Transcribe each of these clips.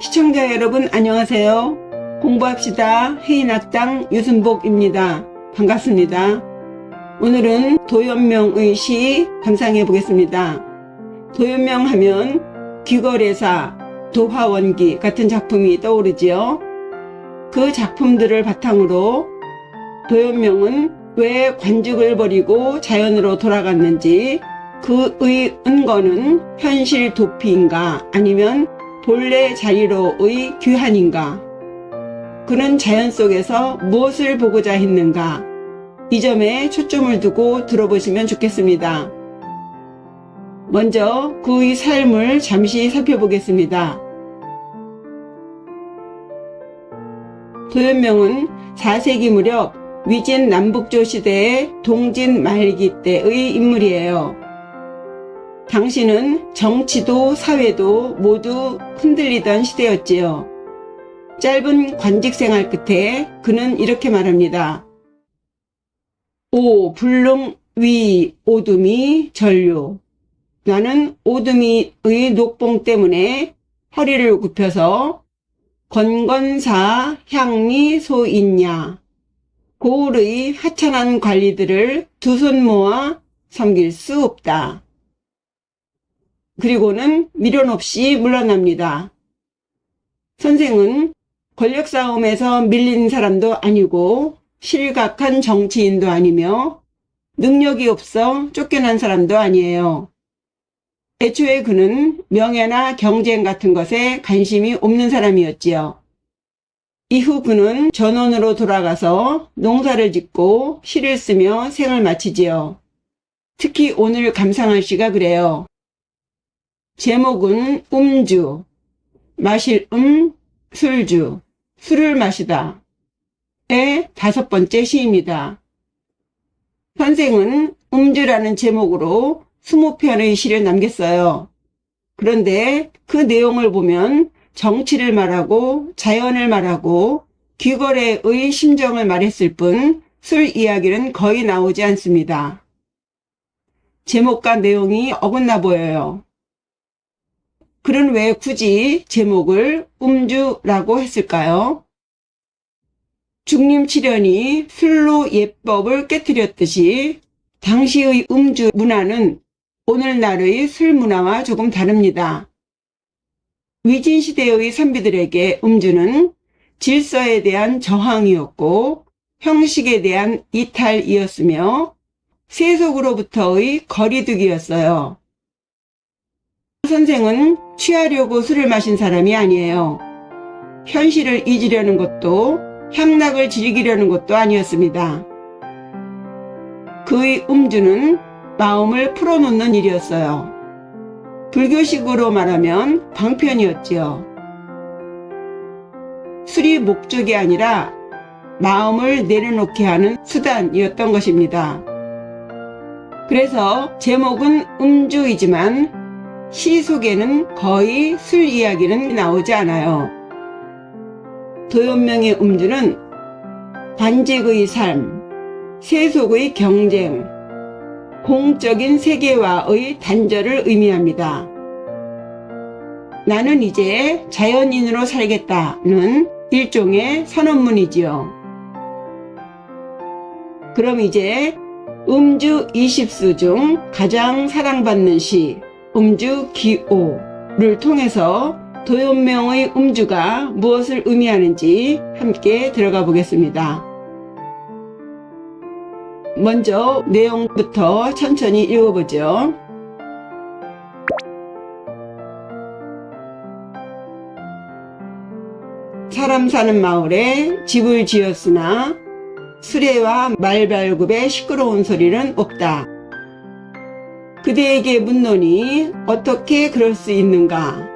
시청자 여러분 안녕하세요. 공부합시다 회인학당 유순복입니다. 반갑습니다. 오늘은 도연명의 시 감상해 보겠습니다. 도연명 하면 귀거래사, 도화원기 같은 작품이 떠오르지요. 그 작품들을 바탕으로 도연명은 왜 관직을 버리고 자연으로 돌아갔는지, 그의 은거는 현실 도피인가 아니면 본래 자리로의 귀환인가, 그는 자연 속에서 무엇을 보고자 했는가, 이 점에 초점을 두고 들어보시면 좋겠습니다. 먼저 그의 삶을 잠시 살펴보겠습니다. 도연명은 4세기 무렵 위진 남북조 시대의 동진 말기 때의 인물이에요. 당시는 정치도 사회도 모두 흔들리던 시대였지요. 짧은 관직 생활 끝에 그는 이렇게 말합니다. 오 불능 위 오두미 전류. 나는 오두미의 녹봉 때문에 허리를 굽혀서 건건사 향리 소있냐. 고을의 하찮은 관리들을 두 손 모아 섬길 수 없다. 그리고는 미련 없이 물러납니다. 선생은 권력 싸움에서 밀린 사람도 아니고 실각한 정치인도 아니며 능력이 없어 쫓겨난 사람도 아니에요. 애초에 그는 명예나 경쟁 같은 것에 관심이 없는 사람이었지요. 이후 그는 전원으로 돌아가서 농사를 짓고 시를 쓰며 생을 마치지요. 특히 오늘 감상할 시가 그래요. 제목은 음주, 마실 술주, 술을 마시다 의 5번째 시입니다. 선생은 음주라는 제목으로 20편의 시를 남겼어요. 그런데 그 내용을 보면 정치를 말하고 자연을 말하고 귀거래의 심정을 말했을 뿐 술 이야기는 거의 나오지 않습니다. 제목과 내용이 어긋나 보여요. 그는 왜 굳이 제목을 음주라고 했을까요? 중림칠연이 술로 예법을 깨뜨렸듯이 당시의 음주 문화는 오늘날의 술 문화와 조금 다릅니다. 위진시대의 선비들에게 음주는 질서에 대한 저항이었고 형식에 대한 이탈이었으며 세속으로부터의 거리두기였어요. 선생은 취하려고 술을 마신 사람이 아니에요. 현실을 잊으려는 것도 향락을 즐기려는 것도 아니었습니다. 그의 음주는 마음을 풀어놓는 일이었어요. 불교식으로 말하면 방편이었지요. 술이 목적이 아니라 마음을 내려놓게 하는 수단이었던 것입니다. 그래서 제목은 음주이지만 시 속에는 거의 술 이야기는 나오지 않아요. 도연명의 음주는 관직의 삶, 세속의 경쟁, 공적인 세계와의 단절을 의미합니다. 나는 이제 자연인으로 살겠다는 일종의 선언문이지요. 그럼 이제 음주 20수 중 가장 사랑받는 시 음주 기오를 통해서 도연명의 음주가 무엇을 의미하는지 함께 들어가 보겠습니다. 먼저 내용부터 천천히 읽어보죠. 사람 사는 마을에 집을 지었으나 수레와 말발굽의 시끄러운 소리는 없다. 그대에게 묻노니 어떻게 그럴 수 있는가?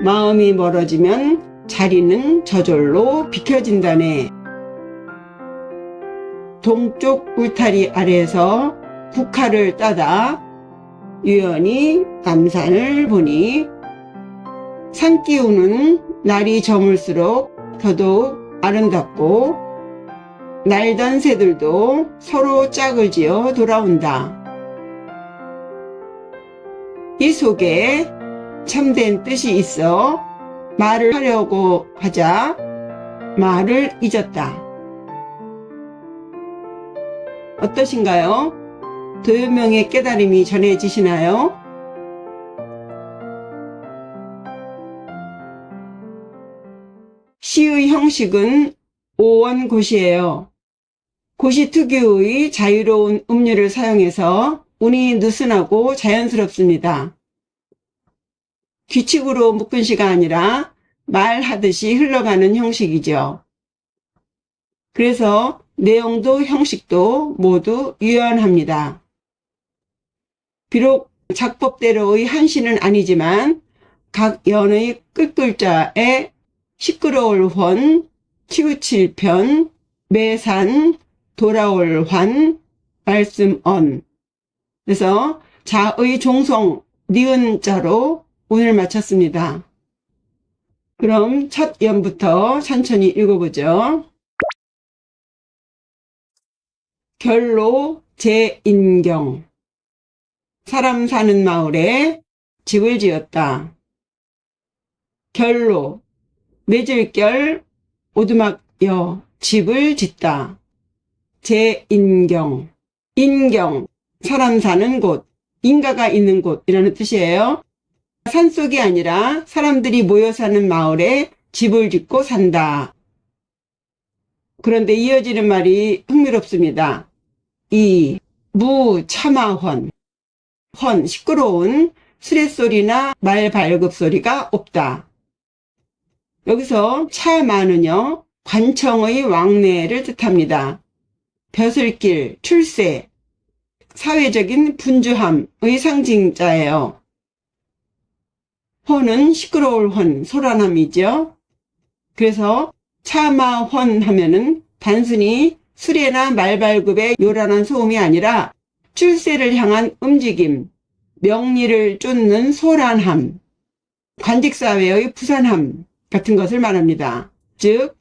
마음이 멀어지면 자리는 저절로 비켜진다네. 동쪽 울타리 아래에서 국화를 따다 유연히 남산을 보니 산기운은 날이 저물수록 더더욱 아름답고 날던 새들도 서로 짝을 지어 돌아온다. 이 속에 참된 뜻이 있어 말을 하려고 하자 말을 잊었다. 어떠신가요? 도요명의 깨달음이 전해지시나요? 시의 형식은 오원고시예요. 고시 특유의 자유로운 음률을 사용해서 운이 느슨하고 자연스럽습니다. 규칙으로 묶은 시가 아니라 말하듯이 흘러가는 형식이죠. 그래서 내용도 형식도 모두 유연합니다. 비록 작법대로의 한시는 아니지만 각 연의 끝글자에 시끄러울 훤, 치우칠 편, 매산, 돌아올 환, 말씀 언. 그래서 자의 종송, 니은 자로 운을 마쳤습니다. 그럼 첫 연부터 천천히 읽어보죠. 결로 제인경. 사람 사는 마을에 집을 지었다. 결로 맺을 결 오두막여 집을 짓다. 제인경. 인경 사람 사는 곳, 인가가 있는 곳이라는 뜻이에요. 산속이 아니라 사람들이 모여 사는 마을에 집을 짓고 산다. 그런데 이어지는 말이 흥미롭습니다. 이 무차마헌. 헌 시끄러운 수레소리나 말 발급소리가 없다. 여기서 차마는요 관청의 왕래를 뜻합니다. 벼슬길, 출세, 사회적인 분주함의 상징자예요. 헌은 시끄러울 헌, 소란함이죠. 그래서 차마헌 하면은 단순히 수레나 말발굽의 요란한 소음이 아니라 출세를 향한 움직임, 명리를 쫓는 소란함, 관직사회의 부산함 같은 것을 말합니다. 즉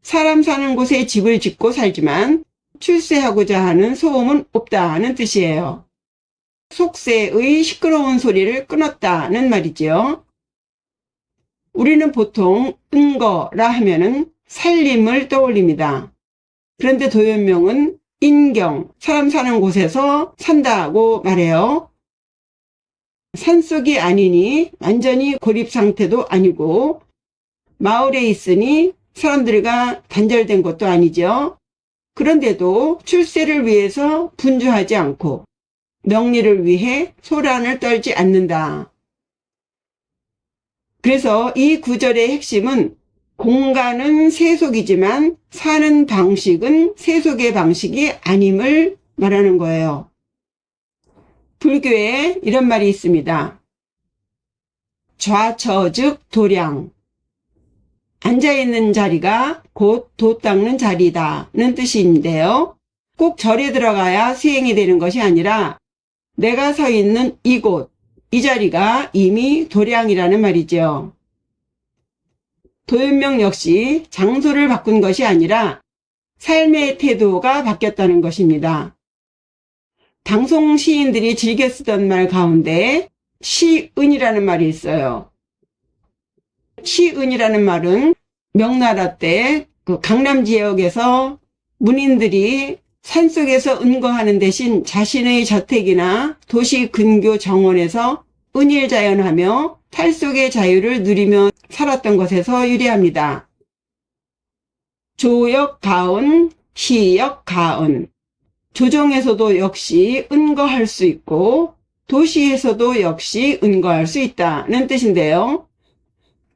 사람 사는 곳에 집을 짓고 살지만 출세하고자 하는 소음은 없다는 뜻이에요. 속세의 시끄러운 소리를 끊었다는 말이죠. 우리는 보통 은거라 하면은 살림을 떠올립니다. 그런데 도연명은 인경, 사람 사는 곳에서 산다고 말해요. 산속이 아니니 완전히 고립 상태도 아니고 마을에 있으니 사람들과 단절된 것도 아니죠. 그런데도 출세를 위해서 분주하지 않고 명리를 위해 소란을 떨지 않는다. 그래서 이 구절의 핵심은 공간은 세속이지만 사는 방식은 세속의 방식이 아님을 말하는 거예요. 불교에 이런 말이 있습니다. 좌처즉 도량. 앉아있는 자리가 곧 도 닦는 자리다는 뜻인데요. 꼭 절에 들어가야 수행이 되는 것이 아니라 내가 서 있는 이곳, 이 자리가 이미 도량이라는 말이죠. 도연명 역시 장소를 바꾼 것이 아니라 삶의 태도가 바뀌었다는 것입니다. 당송 시인들이 즐겨 쓰던 말 가운데 시은이라는 말이 있어요. 시은이라는 말은 명나라 때 그 강남 지역에서 문인들이 산속에서 은거하는 대신 자신의 저택이나 도시 근교 정원에서 은일자연하며 탈속의 자유를 누리며 살았던 것에서 유래합니다. 조역 가은, 시역 가은. 조정에서도 역시 은거할 수 있고 도시에서도 역시 은거할 수 있다는 뜻인데요.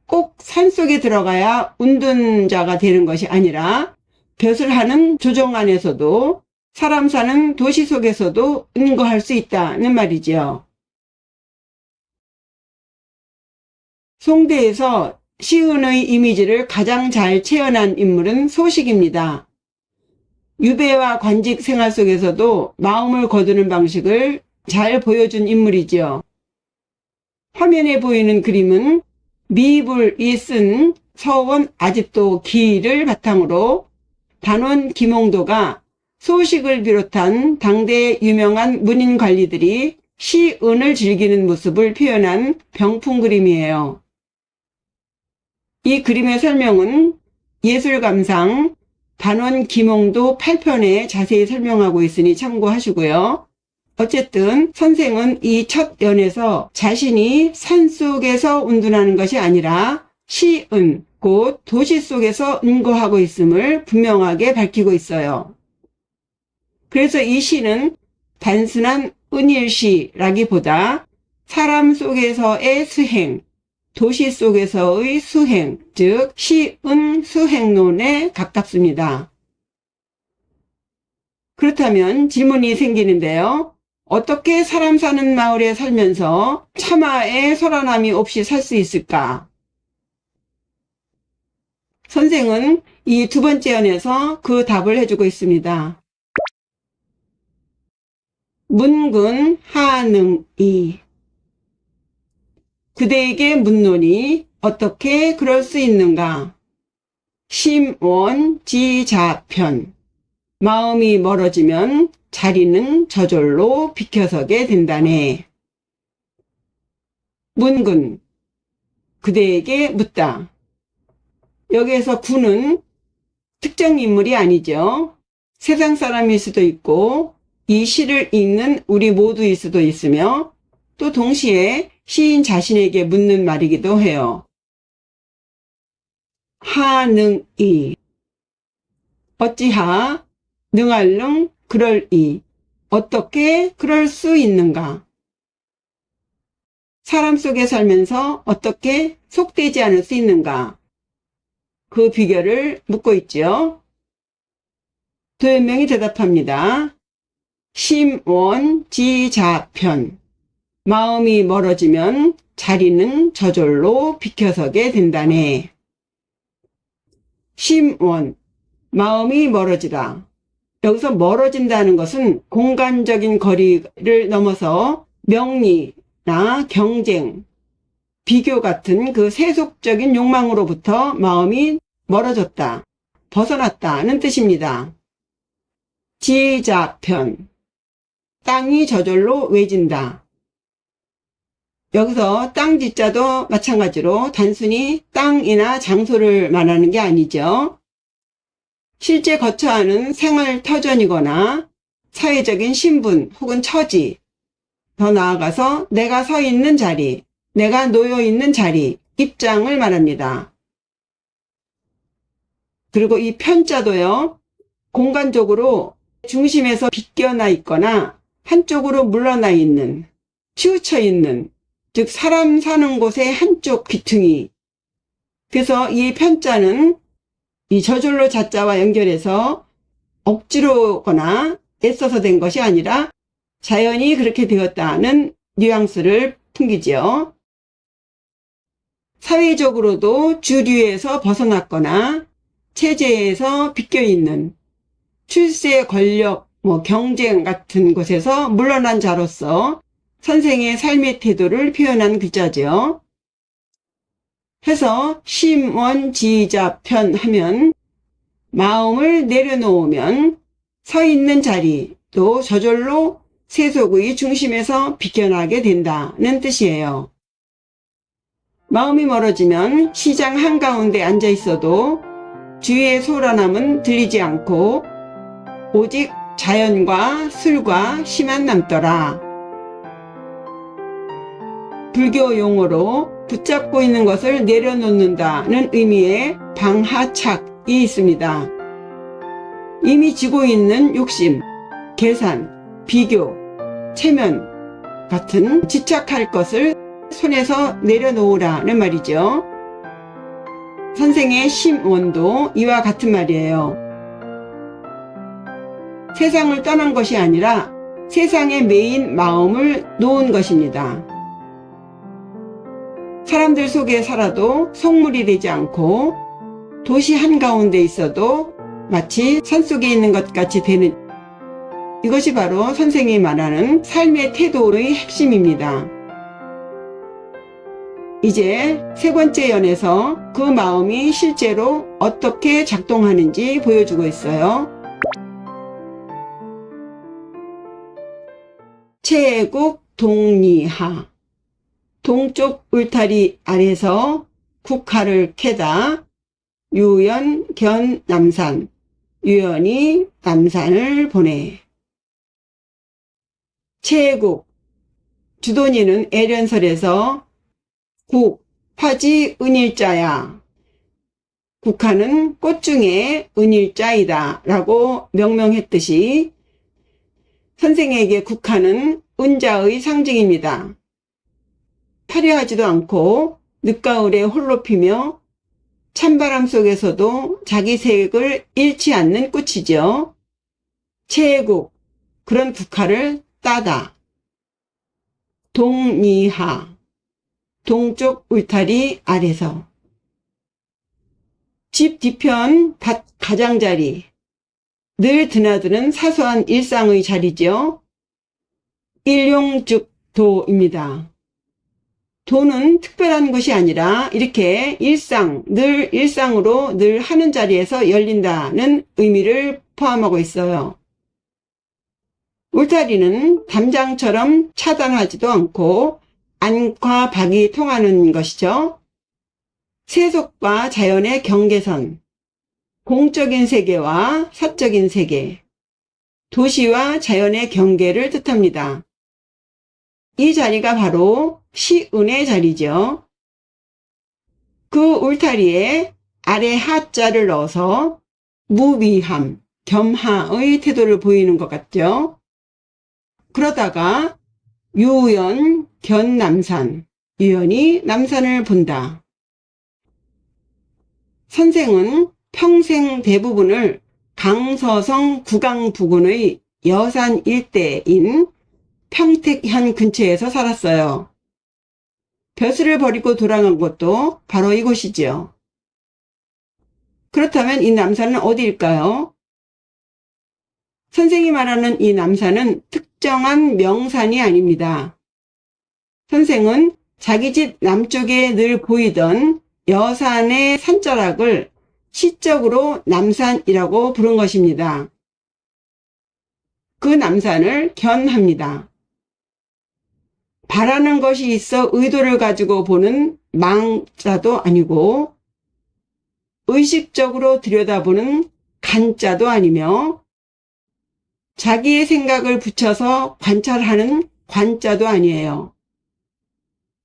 꼭 산속에 들어가야 운둔자가 되는 것이 아니라 벼슬 하는 조정 안에서도 사람 사는 도시 속에서도 은거할 수 있다는 말이죠. 송대에서 시은의 이미지를 가장 잘 체현한 인물은 소식입니다. 유배와 관직 생활 속에서도 마음을 거두는 방식을 잘 보여준 인물이지요. 화면에 보이는 그림은 미불이 쓴 서원 아직도 기를 바탕으로 단원 김홍도가 소식을 비롯한 당대 유명한 문인 관리들이 시은을 즐기는 모습을 표현한 병풍 그림이에요. 이 그림의 설명은 예술감상 단원 김홍도 8편에 자세히 설명하고 있으니 참고하시고요. 어쨌든 선생은 이 첫 연에서 자신이 산속에서 운둔하는 것이 아니라 시은, 곧 도시 속에서 운거하고 있음을 분명하게 밝히고 있어요. 그래서 이 시는 단순한 은일시라기보다 사람 속에서의 수행, 도시 속에서의 수행, 즉 시은 수행론에 가깝습니다. 그렇다면 질문이 생기는데요. 어떻게 사람 사는 마을에 살면서 참아의 소란함이 없이 살 수 있을까? 선생은 이 두 번째 연에서 그 답을 해주고 있습니다. 문근 하능이 그대에게 묻노니 어떻게 그럴 수 있는가? 심원지자편 마음이 멀어지면 자리는 저절로 비켜서게 된다네. 문근 그대에게 묻다. 여기에서 군은 특정 인물이 아니죠. 세상 사람일 수도 있고 이 시를 읽는 우리 모두일 수도 있으며 또 동시에 시인 자신에게 묻는 말이기도 해요. 하능이 어찌하 능할능 그럴이 어떻게 그럴 수 있는가? 사람 속에 살면서 어떻게 속되지 않을 수 있는가? 그 비결을 묻고 있죠. 도연명이 대답합니다. 심원지자편 마음이 멀어지면 자리는 저절로 비켜서게 된다네. 심원 마음이 멀어지다. 여기서 멀어진다는 것은 공간적인 거리를 넘어서 명리나 경쟁, 비교 같은 그 세속적인 욕망으로부터 마음이 멀어졌다, 벗어났다는 뜻입니다. 지자편 땅이 저절로 외진다. 여기서 땅 지자도 마찬가지로 단순히 땅이나 장소를 말하는 게 아니죠. 실제 거처하는 생활 터전이거나 사회적인 신분 혹은 처지, 더 나아가서 내가 서 있는 자리, 내가 놓여 있는 자리, 입장을 말합니다. 그리고 이 편자도요, 공간적으로 중심에서 비껴나 있거나 한쪽으로 물러나 있는, 치우쳐 있는, 즉 사람 사는 곳의 한쪽 귀퉁이. 그래서 이 편자는 이 저절로 자자와 연결해서 억지로거나 애써서 된 것이 아니라 자연이 그렇게 되었다는 뉘앙스를 풍기죠. 사회적으로도 주류에서 벗어났거나 체제에서 비껴있는 출세, 권력, 경쟁 같은 곳에서 물러난 자로서 선생의 삶의 태도를 표현한 글자죠. 해서 심원지자편 하면 마음을 내려놓으면 서 있는 자리 또 저절로 세속의 중심에서 비껴나게 된다는 뜻이에요. 마음이 멀어지면 시장 한가운데 앉아 있어도 주위의 소란함은 들리지 않고 오직 자연과 술과 시만 남더라. 불교 용어로 붙잡고 있는 것을 내려놓는다는 의미의 방하착이 있습니다. 이미 지고 있는 욕심, 계산, 비교, 체면 같은 집착할 것을 손에서 내려놓으라는 말이죠. 선생의 심원도 이와 같은 말이에요. 세상을 떠난 것이 아니라 세상에 매인 마음을 놓은 것입니다. 사람들 속에 살아도 속물이 되지 않고 도시 한가운데 있어도 마치 산속에 있는 것 같이 되는, 이것이 바로 선생이 말하는 삶의 태도의 핵심입니다. 이제 세 번째 연에서 그 마음이 실제로 어떻게 작동하는지 보여주고 있어요. 최국 동리하 동쪽 울타리 아래서 국화를 캐다 유연 견 남산 유연이 남산을 보내. 채국 주돈이는 애련설에서 국 화지 은일자야. 국화는 꽃 중에 은일자이다 라고 명명했듯이 선생에게 국화는 은자의 상징입니다. 화려하지도 않고 늦가을에 홀로 피며 찬바람 속에서도 자기 색을 잃지 않는 꽃이죠. 채국, 그런 국화를 따다. 동리하, 동쪽 울타리 아래서. 집 뒤편 밭 가장자리, 늘 드나드는 사소한 일상의 자리죠. 일용 즉 도입니다. 도는 특별한 것이 아니라 이렇게 늘 일상으로 늘 하는 자리에서 열린다는 의미를 포함하고 있어요. 울타리는 담장처럼 차단하지도 않고 안과 밖이 통하는 것이죠. 세속과 자연의 경계선, 공적인 세계와 사적인 세계, 도시와 자연의 경계를 뜻합니다. 이 자리가 바로 시은의 자리죠. 그 울타리에 아래 하자를 넣어서 무위함, 겸하의 태도를 보이는 것 같죠. 그러다가 유연, 견남산, 유연이 남산을 본다. 선생은 평생 대부분을 강서성 구강 부근의 여산 일대인 평택현 근처에서 살았어요. 벼슬을 버리고 돌아간 곳도 바로 이곳이지요. 그렇다면 이 남산은 어디일까요? 선생이 말하는 이 남산은 특정한 명산이 아닙니다. 선생은 자기 집 남쪽에 늘 보이던 여산의 산자락을 시적으로 남산이라고 부른 것입니다. 그 남산을 견합니다. 바라는 것이 있어 의도를 가지고 보는 망자도 아니고 의식적으로 들여다보는 간자도 아니며 자기의 생각을 붙여서 관찰하는 관자도 아니에요.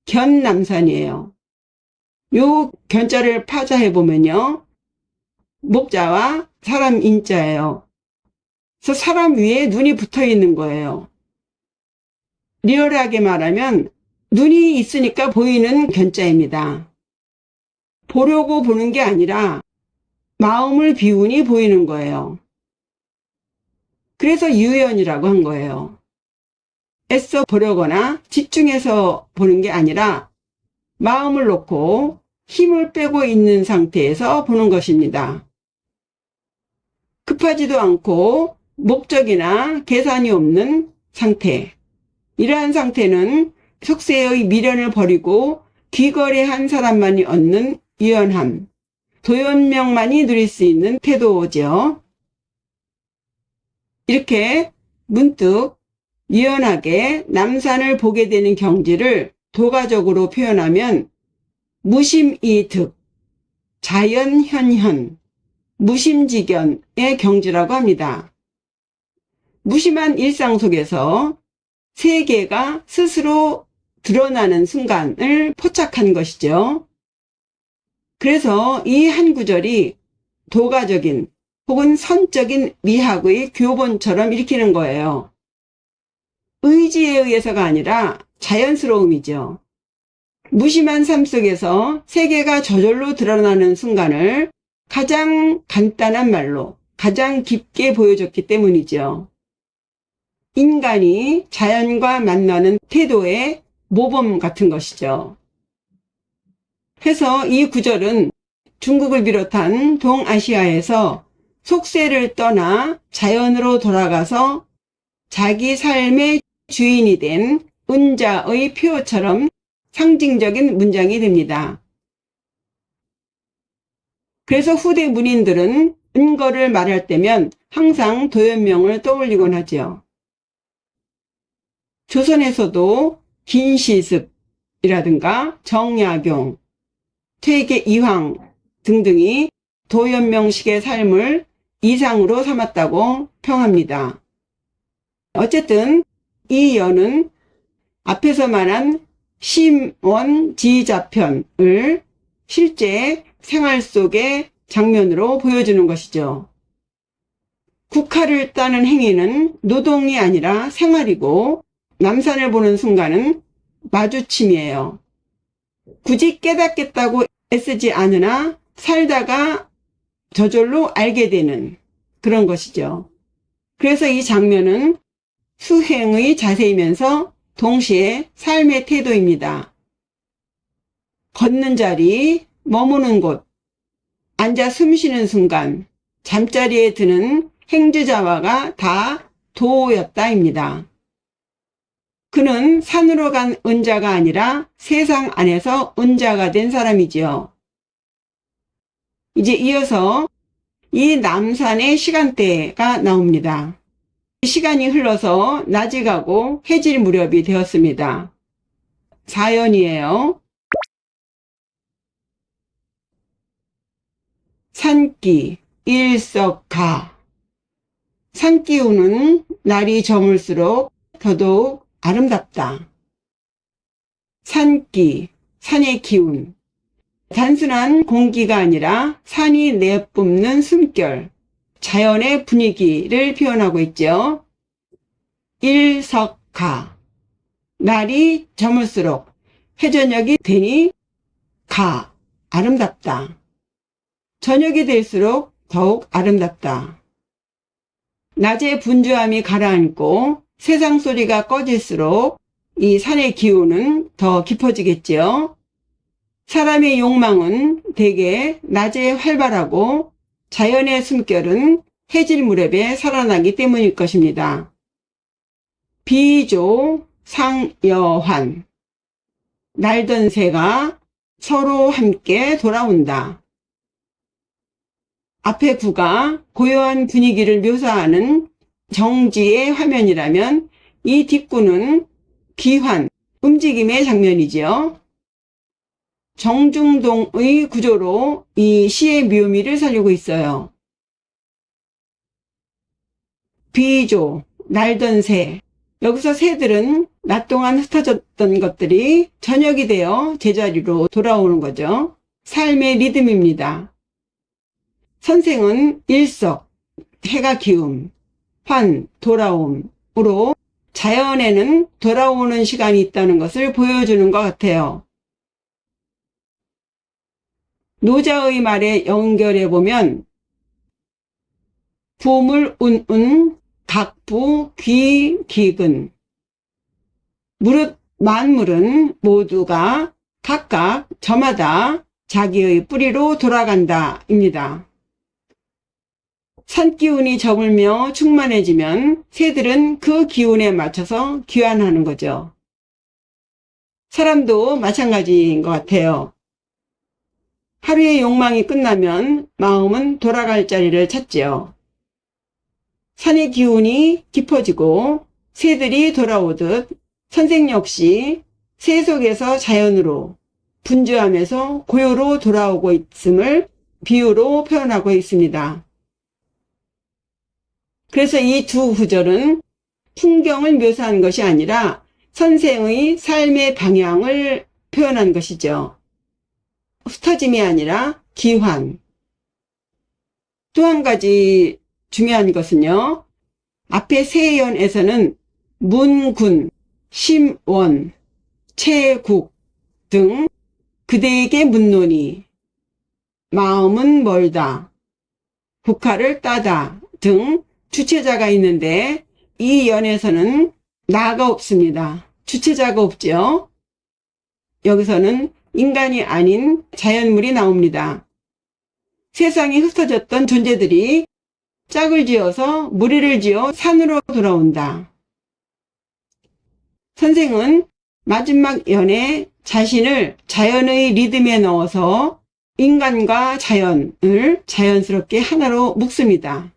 견남산이에요. 요 견자를 파자해보면요. 목자와 사람 인자예요. 그래서 사람 위에 눈이 붙어 있는 거예요. 리얼하게 말하면 눈이 있으니까 보이는 견자입니다. 보려고 보는 게 아니라 마음을 비우니 보이는 거예요. 그래서 유연이라고 한 거예요. 애써 보려거나 집중해서 보는 게 아니라 마음을 놓고 힘을 빼고 있는 상태에서 보는 것입니다. 급하지도 않고 목적이나 계산이 없는 상태. 이러한 상태는 속세의 미련을 버리고 귀거래한 사람만이 얻는 유연함, 도연명만이 누릴 수 있는 태도죠. 이렇게 문득 유연하게 남산을 보게 되는 경지를 도가적으로 표현하면 무심이득, 자연현현, 무심지견의 경지라고 합니다. 무심한 일상 속에서 세계가 스스로 드러나는 순간을 포착한 것이죠. 그래서 이 한 구절이 도가적인 혹은 선적인 미학의 교본처럼 일으키는 거예요. 의지에 의해서가 아니라 자연스러움이죠. 무심한 삶 속에서 세계가 저절로 드러나는 순간을 가장 간단한 말로 가장 깊게 보여줬기 때문이죠. 인간이 자연과 만나는 태도의 모범 같은 것이죠. 해서 이 구절은 중국을 비롯한 동아시아에서 속세를 떠나 자연으로 돌아가서 자기 삶의 주인이 된 은자의 표처럼 상징적인 문장이 됩니다. 그래서 후대 문인들은 은거를 말할 때면 항상 도연명을 떠올리곤 하죠. 조선에서도 긴시습이라든가 정약용, 퇴계 이황 등등이 도연명식의 삶을 이상으로 삼았다고 평합니다. 어쨌든 이 연은 앞에서 말한 심원지자편을 실제 생활 속의 장면으로 보여주는 것이죠. 국화를 따는 행위는 노동이 아니라 생활이고 남산을 보는 순간은 마주침이에요. 굳이 깨닫겠다고 애쓰지 않으나 살다가 저절로 알게 되는 그런 것이죠. 그래서 이 장면은 수행의 자세이면서 동시에 삶의 태도입니다. 걷는 자리, 머무는 곳, 앉아 숨 쉬는 순간, 잠자리에 드는 행주자와가 다 도였다입니다. 그는 산으로 간 은자가 아니라 세상 안에서 은자가 된 사람이지요. 이제 이어서 이 남산의 시간대가 나옵니다. 시간이 흘러서 낮이 가고 해질 무렵이 되었습니다. 4연이에요. 산기, 일석가. 산기운은 날이 저물수록 더더욱 아름답다. 산기, 산의 기운. 단순한 공기가 아니라 산이 내뿜는 숨결, 자연의 분위기를 표현하고 있죠. 일석가. 날이 저물수록 해저녁이 되니 가, 아름답다. 저녁이 될수록 더욱 아름답다. 낮의 분주함이 가라앉고 세상 소리가 꺼질수록 이 산의 기운은 더 깊어지겠지요. 사람의 욕망은 대개 낮에 활발하고 자연의 숨결은 해질 무렵에 살아나기 때문일 것입니다. 비조, 상여환. 날던 새가 서로 함께 돌아온다. 앞에 구가 고요한 분위기를 묘사하는 정지의 화면이라면 이 뒷구는 귀환, 움직임의 장면이지요. 정중동의 구조로 이 시의 묘미를 살리고 있어요. 비조, 날던 새. 여기서 새들은 낮 동안 흩어졌던 것들이 저녁이 되어 제자리로 돌아오는 거죠. 삶의 리듬입니다. 선생은 일석, 해가 기움, 환, 돌아옴으로 자연에는 돌아오는 시간이 있다는 것을 보여주는 것 같아요. 노자의 말에 연결해보면 부물 운운 각부 귀 기근. 무릇 만물은 모두가 각각 저마다 자기의 뿌리로 돌아간다 입니다. 산기운이 저물며 충만해지면 새들은 그 기운에 맞춰서 귀환하는 거죠. 사람도 마찬가지인 것 같아요. 하루의 욕망이 끝나면 마음은 돌아갈 자리를 찾지요. 산의 기운이 깊어지고 새들이 돌아오듯 선생 역시 새 속에서 자연으로 분주함에서 고요로 돌아오고 있음을 비유로 표현하고 있습니다. 그래서 이 두 구절은 풍경을 묘사한 것이 아니라 선생의 삶의 방향을 표현한 것이죠. 흩어짐이 아니라 기환. 또 한 가지 중요한 것은요. 앞에 세연에서는 문군, 심원, 채국 등 그대에게 묻노니, 마음은 멀다, 국화를 따다 등 주체자가 있는데 이 연에서는 나가 없습니다. 주체자가 없죠. 여기서는 인간이 아닌 자연물이 나옵니다. 세상에 흩어졌던 존재들이 짝을 지어서 무리를 지어 산으로 돌아온다. 선생은 마지막 연에 자신을 자연의 리듬에 넣어서 인간과 자연을 자연스럽게 하나로 묶습니다.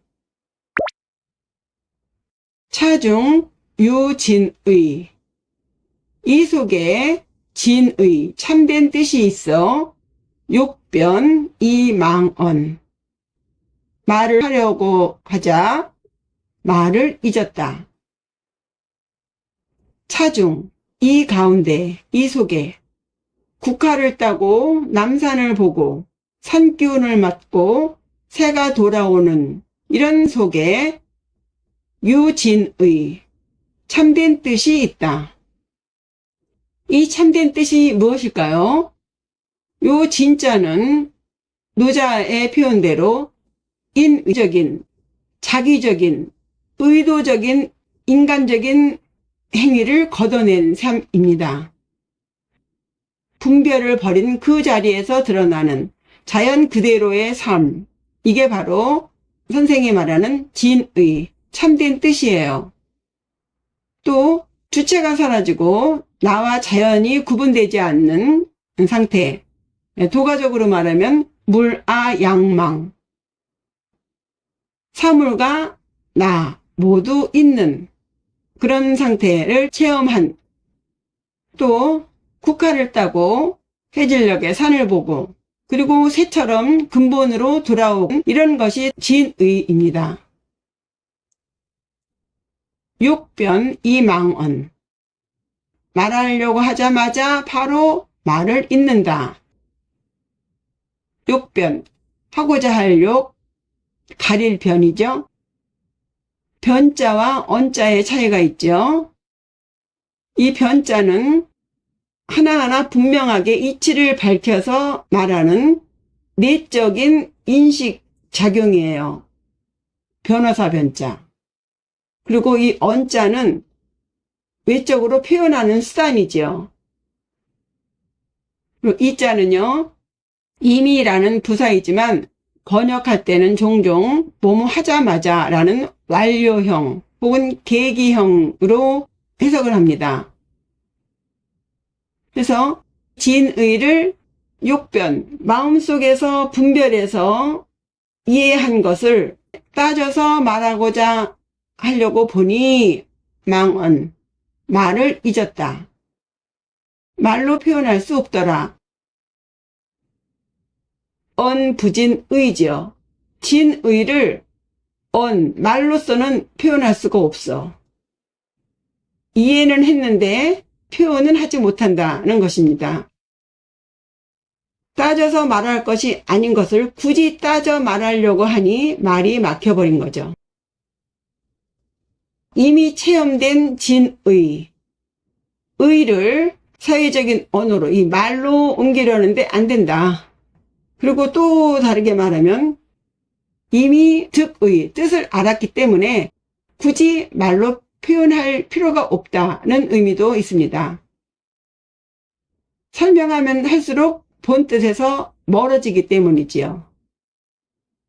차중 유진의. 이 속에 진의, 참된 뜻이 있어 욕변 이망언. 말을 하려고 하자 말을 잊었다. 차중, 이 가운데, 이 속에 국화를 따고 남산을 보고 산기운을 맞고 새가 돌아오는 이런 속에 유진의 참된 뜻이 있다. 이 참된 뜻이 무엇일까요? 요 진자는 노자의 표현대로 인위적인, 자기적인, 의도적인, 인간적인 행위를 걷어낸 삶입니다. 분별을 버린 그 자리에서 드러나는 자연 그대로의 삶, 이게 바로 선생이 말하는 진의, 참된 뜻이에요. 또 주체가 사라지고 나와 자연이 구분되지 않는 상태, 도가적으로 말하면 물아양망, 사물과 나 모두 있는 그런 상태를 체험한, 또 국화를 따고 해질녘에 산을 보고 그리고 새처럼 근본으로 돌아오는 이런 것이 진의입니다. 욕변 이망언. 말하려고 하자마자 바로 말을 잇는다. 욕변, 하고자 할 욕, 가릴 변이죠. 변자와 언자의 차이가 있죠. 이 변자는 하나하나 분명하게 이치를 밝혀서 말하는 내적인 인식 작용이에요. 변호사 변자. 그리고 이 언자는 외적으로 표현하는 수단이죠. 그리고 이자는요, 임이라는 부사이지만 번역할 때는 종종 뭐뭐 하자마자 라는 완료형 혹은 계기형으로 해석을 합니다. 그래서 진의를 욕변, 마음속에서 분별해서 이해한 것을 따져서 말하고자 하려고 보니 망언, 말을 잊었다. 말로 표현할 수 없더라. 언부진의지요. 진의를 말로서는 표현할 수가 없어. 이해는 했는데 표현은 하지 못한다는 것입니다. 따져서 말할 것이 아닌 것을 굳이 따져 말하려고 하니 말이 막혀버린 거죠. 이미 체험된 진의, 의를 사회적인 언어로, 이 말로 옮기려는데 안 된다. 그리고 또 다르게 말하면 이미 득의, 뜻을 알았기 때문에 굳이 말로 표현할 필요가 없다는 의미도 있습니다. 설명하면 할수록 본 뜻에서 멀어지기 때문이지요.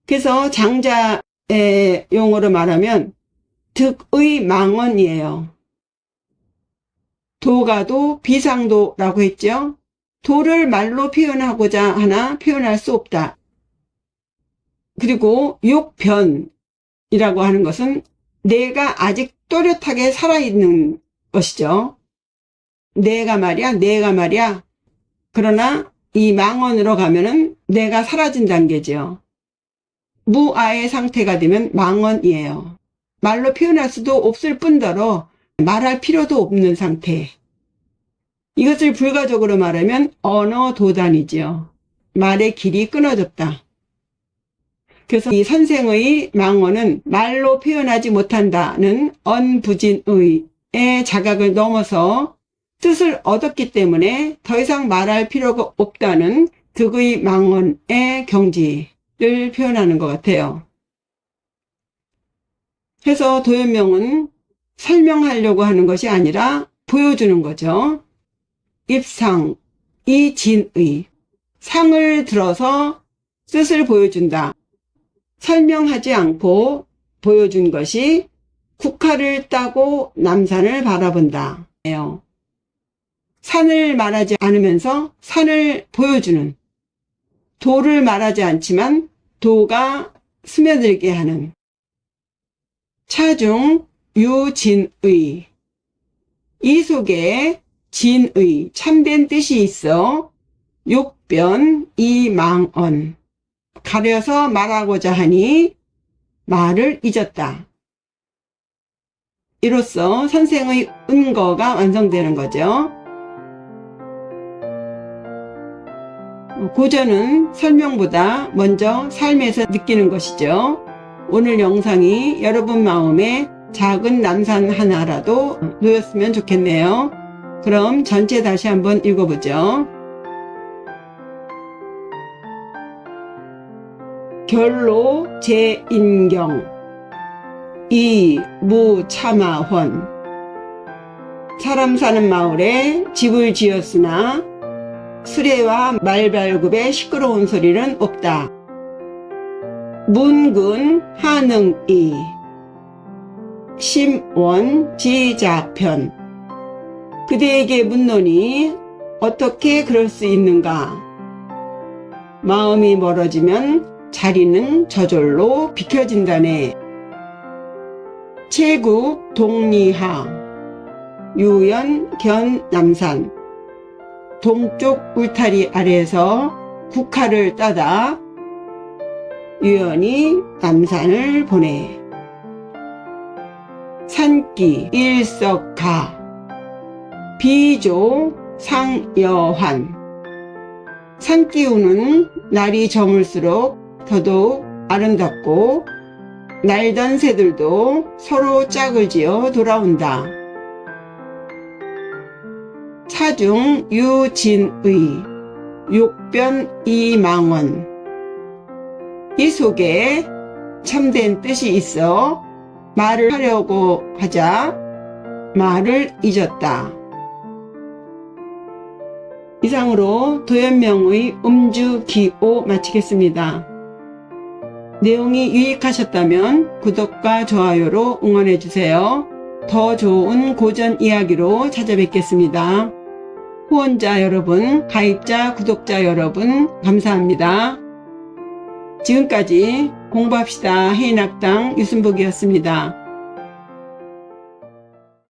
그래서 장자의 용어로 말하면 득의 망언이에요. 도가도 비상도라고 했죠. 도를 말로 표현하고자 하나 표현할 수 없다. 그리고 욕변이라고 하는 것은 내가 아직 또렷하게 살아있는 것이죠. 내가 말이야. 그러나 이 망언으로 가면은 내가 사라진 단계죠. 무아의 상태가 되면 망언이에요. 말로 표현할 수도 없을 뿐더러 말할 필요도 없는 상태. 이것을 불가적으로 말하면 언어도단이지요. 말의 길이 끊어졌다. 그래서 이 선생의 망언은 말로 표현하지 못한다는 언부진의의 자각을 넘어서 뜻을 얻었기 때문에 더 이상 말할 필요가 없다는 득의 망언의 경지를 표현하는 것 같아요. 그래서 도연명은 설명하려고 하는 것이 아니라 보여주는 거죠. 입상, 이 진의, 상을 들어서 뜻을 보여준다. 설명하지 않고 보여준 것이 국화를 따고 남산을 바라본다. 산을 말하지 않으면서 산을 보여주는, 도를 말하지 않지만 도가 스며들게 하는, 차중 유진의, 이 속에 진의, 참된 뜻이 있어 욕변 이망언. 가려서 말하고자 하니 말을 잊었다. 이로써 선생의 은거가 완성되는 거죠. 고전은 설명보다 먼저 삶에서 느끼는 것이죠. 오늘 영상이 여러분 마음에 작은 남산 하나라도 놓였으면 좋겠네요. 그럼 전체 다시 한번 읽어보죠. 결로 제인경 이무참아헌. 사람 사는 마을에 집을 지었으나 수레와 말발굽의 시끄러운 소리는 없다. 문근 하능이 심원 지자편. 그대에게 묻노니 어떻게 그럴 수 있는가? 마음이 멀어지면 자리는 저절로 비켜진다네. 체국 동리하 유연 견 남산. 동쪽 울타리 아래에서 국화를 따다 유연히 남산을 보내. 산기 일석가 비조 상여환. 산기운은 날이 저물수록 더더욱 아름답고 날던 새들도 서로 짝을 지어 돌아온다. 차중 유진의 욕변 이망원. 이 속에 참된 뜻이 있어 말을 하려고 하자 말을 잊었다. 이상으로 도연명의 음주기오 마치겠습니다. 내용이 유익하셨다면 구독과 좋아요로 응원해주세요. 더 좋은 고전 이야기로 찾아뵙겠습니다. 후원자 여러분, 가입자, 구독자 여러분 감사합니다. 지금까지 공부합시다 해인학당 유순복이었습니다.